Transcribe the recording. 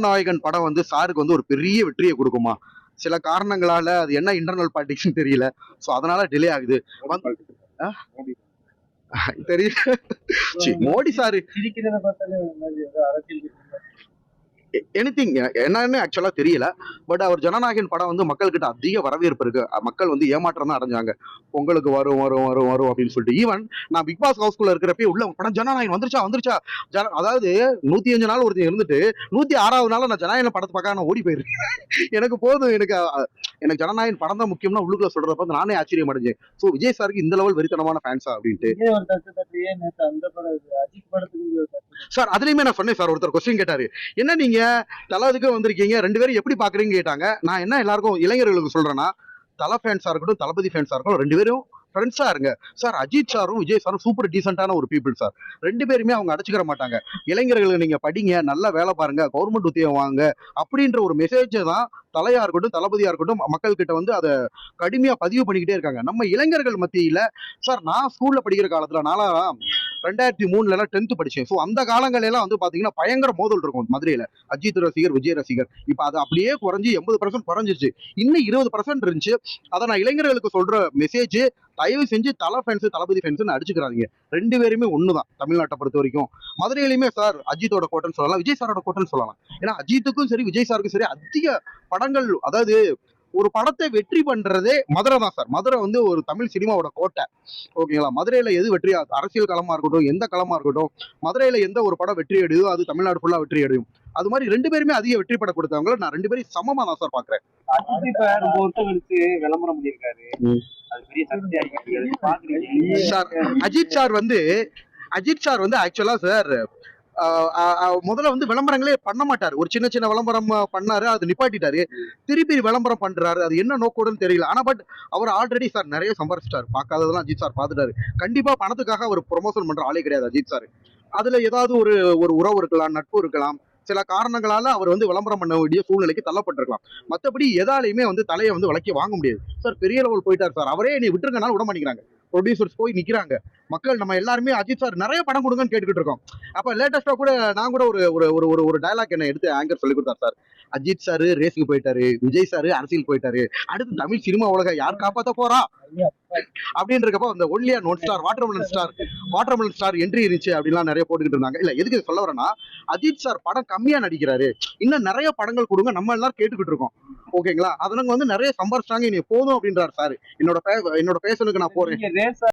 நாயகன் படம் வந்து சாருக்கு வந்து ஒரு பெரிய வெற்றியை கொடுக்குமா? சில காரணங்களால அது என்ன இன்டர்னல் பாலிடிக்ஸ்னு தெரியல. சோ அதனால டிலே ஆகுது. ஆ? தெரியல. மோடி சார் எனிதிங் என்னன்னு ஆக்சுவலா தெரியல. பட் அவர் ஜனநாயகன் படம் வந்து மக்கள் கிட்ட அதிக வரவேற்பு இருக்கு. மக்கள் வந்து ஏமாற்றம் தான் அடைஞ்சாங்க. பொங்கலுக்கு வரும் வரும் வரும் வரும் அப்படின்னு சொல்லிட்டு. ஈவன் நான் பிக் பாஸ் ஹவுஸ்குள்ள இருக்கிறப்ப உள்ள படம் ஜனநாயகன் வந்துருச்சா வந்துருச்சா அதாவது 105 நாள் ஒருத்தர் இருந்துட்டு 106வது நாள் நான் ஜனநாயகன் படத்தை பார்க்க நான் ஓடி போயிருக்கேன். எனக்கு போதும் எனக்கு ஜனநாயகன் படம் தான் முக்கியம்னா உள்ளுக்குள்ள சொல்றப்ப நானே ஆச்சரியம் அடைஞ்சேன். சோ விஜய் சாருக்கு இந்த லெவல் வெறித்தனமான ஃபேன்ஸா அப்படின்ட்டு. சார் அதுலயுமே நான் சொன்னேன் சார். ஒருத்தர் கொஸ்டின் கேட்டாரு, என்ன நீங்க தலதுக்கு வந்திருக்கீங்க, 2 பேரும் எப்படி பாக்குறீங்கன்னு கேட்டாங்க. நான் என்ன எல்லாருக்கும் இளைஞர்களுக்கு சொல்றேன்னா, தல ஃபேன்ஸா இருக்கட்டும், தளபதி ஃபேன்ஸா இருக்கட்டும், 2 பேரும் ஃப்ரெண்ட்ஸா இருங்க சார். அஜித் சாரும் விஜய் சாரும் சூப்பர் டீசென்டான ஒரு பீப்புள் சார். 2 பேருமே அவங்க அடிச்சுக்கிற மாட்டாங்க. இளைஞர்களுக்கு நீங்க படிங்க, நல்லா வேலை பாருங்க, கவர்மெண்ட் உத்தியோகம் வாங்க அப்படின்ற ஒரு மெசேஜ் தான் தலையா இருக்கட்டும், தளபதியா இருக்கட்டும், மக்கள் கிட்ட வந்து அதை கடுமையா பதிவு பண்ணிக்கிட்டே இருக்காங்க. நம்ம இளைஞர்கள் மத்தியில சார், நான் ஸ்கூல்ல படிக்கிற காலத்துல நான்லாம் 2003 10th படிச்சேன். ஸோ அந்த காலங்கள் எல்லாம் வந்து பாத்தீங்கன்னா பயங்கர மோதல் இருக்கும் மதுரையில. அஜித் ரசிகர், விஜய் ரசிகர். இப்ப அது அப்படியே குறைஞ்சி 80% குறைஞ்சிருச்சு. இன்னும் 20% இருந்துச்சு. அதை நான் இளைஞர்களுக்கு சொல்ற மெசேஜ், தயவு செஞ்சு தலை ஃபேன்ஸ், தளபதி ஃபேன்ஸ் அடிச்சுக்கிறாங்க. 2 பேருமே ஒண்ணுதான் தமிழ்நாட்டை பொறுத்த வரைக்கும். மதுரையிலுமே சார் அஜித்தோட கோட்டைன்னு சொல்லலாம், விஜய் சாரோட கோட்டைன்னு சொல்லலாம். ஏன்னா அஜித்துக்கும் சரி, விஜய் சாருக்கும் சரி அதிக படங்கள், அதாவது ஒரு படத்தை வெற்றி பண்றதே மதுரை தான் சார். மதுரை வந்து ஒரு தமிழ் சினிமாவோட கோட்டை. ஓகேங்களா? மதுரையில எது வெற்றி, அரசியல் களமா இருக்கட்டும், எந்த களமா இருக்கட்டும், மதுரையில எந்த ஒரு படம் வெற்றி அடையுதோ அது தமிழ்நாடு ஃபுல்லா வெற்றி அடையும். அது மாதிரி 2 பேருமே அதிக வெற்றி படம் கொடுத்தவங்க. நான் 2 பேரும் சமமா தான் சார் பாக்குறேன். விளம்பரம் பண்ணியிருக்காரு. சார் அஜித் சார் வந்து ஆக்சுவலா சார் முதல்ல வந்து விளம்பரங்களே பண்ண மாட்டாரு. ஒரு சின்ன சின்ன விளம்பரம் பண்ணாரு, அது நிப்பாட்டிட்டாரு. திருப்பி விளம்பரம் பண்றாரு, அது என்ன நோக்கோடுன்னு தெரியல. ஆனா பட் அவர் ஆல்ரெடி சார் நிறைய சம்பாரிச்சிட்டாரு. பார்க்காததெல்லாம் அஜித் சார் பார்த்துட்டாரு. கண்டிப்பா பணத்துக்காக அவர் ப்ரொமோஷன் பண்ற ஆளே கிடையாது அஜித் சார். அதுல ஏதாவது ஒரு உறவு இருக்கலாம், நட்பு இருக்கலாம், சில காரணங்களால அவர் வந்து விளம்பரம் பண்ண வேண்டிய சூழ்நிலைக்கு தள்ளப்பட்டிருக்கலாம். மற்றபடி எதாலையுமே வந்து தலையை வந்து விலைக்கு வாங்க முடியாது சார். பெரிய லெவல் போயிட்டார் சார். அவரே நீ விட்டுருங்கனாலும் விட மாட்டேங்கிறாங்க. ப்ரொடியூசர்ஸ் போய் நிக்கிறாங்க. மக்கள் நம்ம எல்லாருமே அஜித் சார் நிறைய படம் கொடுங்கன்னு கேட்டுக்கிட்டு இருக்கோம். அப்ப லேட்டஸ்டா கூட நான் கூட ஒரு டயலாக் என்ன எடுத்து ஆங்கர் சொல்லி கொடுத்தார் சார். அஜித் சாரு ரேஸுக்கு போயிட்டாரு, விஜய் சாரு அரசியல் போயிட்டாரு, அடுத்து தமிழ் சினிமா உலக யார் காப்பாத்த போறா அப்படின்னு இருக்கப்போ அந்த ஒன்லியா one star watermelon star entry இருந்துச்சு அப்படின்லாம் நிறைய போட்டுக்கிட்டு இருந்தாங்க. இல்ல எதுக்கு சொல்ல வரேன்னா, அஜித் சார் படம் கம்மியா நடிக்கிறாரு, இன்னும் நிறைய படங்கள் கொடுங்க, நம்ம எல்லாரும் கேட்டுக்கிட்டு இருக்கோம். ஓகேங்களா? அதனால வந்து நிறைய சம்பாரிச்சாங்க, இனி போதும் அப்படின்றாரு சார். என்னோட பேஷனுக்கு நான் போறேன்.